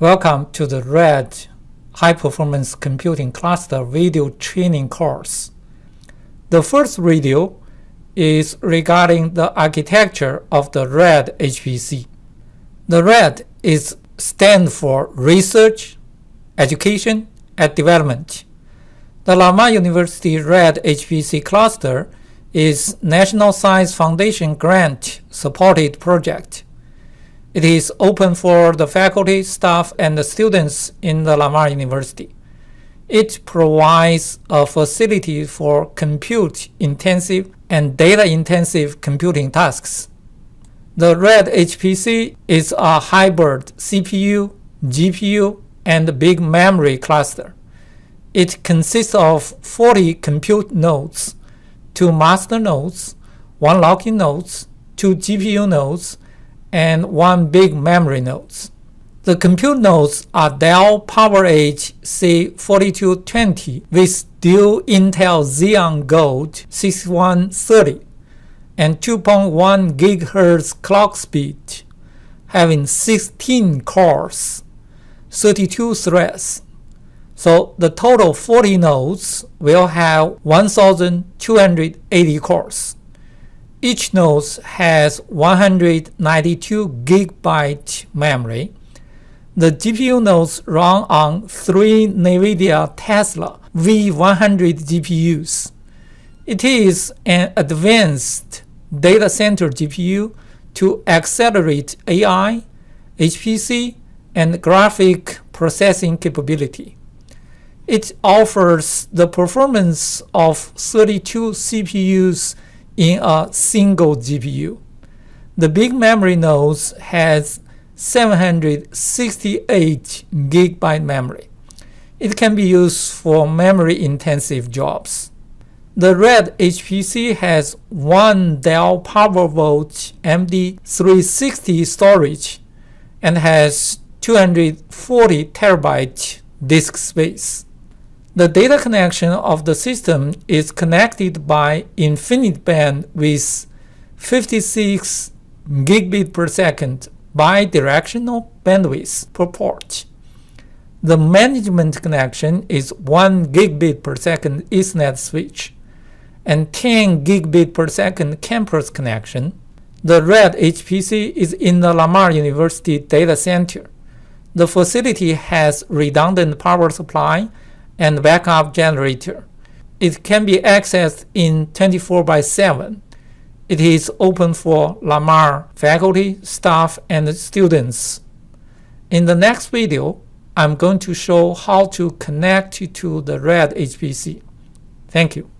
Welcome to the RED High Performance Computing Cluster video training course. The first video is regarding the architecture of the RED HPC. The RED stands for Research, Education, and Development. The Lamar University RED HPC cluster is National Science Foundation grant supported project. It is open for the faculty, staff, and the students in the Lamar University. It provides a facility for compute-intensive and data-intensive computing tasks. The RED HPC is a hybrid CPU, GPU, and big memory cluster. It consists of 40 compute nodes, 2 master nodes, 1 logging nodes, 2 GPU nodes, and 1 big memory nodes. The compute nodes are Dell PowerEdge C4220 with dual Intel Xeon Gold 6130 and 2.1 GHz clock speed, having 16 cores, 32 threads. So the total 40 nodes will have 1,280 cores. Each node has 192 GB memory. The GPU nodes run on 3 NVIDIA Tesla V100 GPUs. It is an advanced data center GPU to accelerate AI, HPC, and graphic processing capability. It offers the performance of 32 CPUs in a single GPU. The big memory nodes has 768 GB memory. It can be used for memory-intensive jobs. The RED HPC has 1 Dell PowerVault MD360 storage and has 240 TB disk space. The data connection of the system is connected by InfiniBand with 56 gigabit per second bidirectional bandwidth per port. The management connection is 1 gigabit per second Ethernet switch and 10 gigabit per second campus connection. The RED HPC is in the Lamar University data center. The facility has redundant power supply and backup generator. It can be accessed in 24/7. It is open for Lamar faculty, staff, and students. In the next video, I'm going to show how to connect to the RED HPC. Thank you.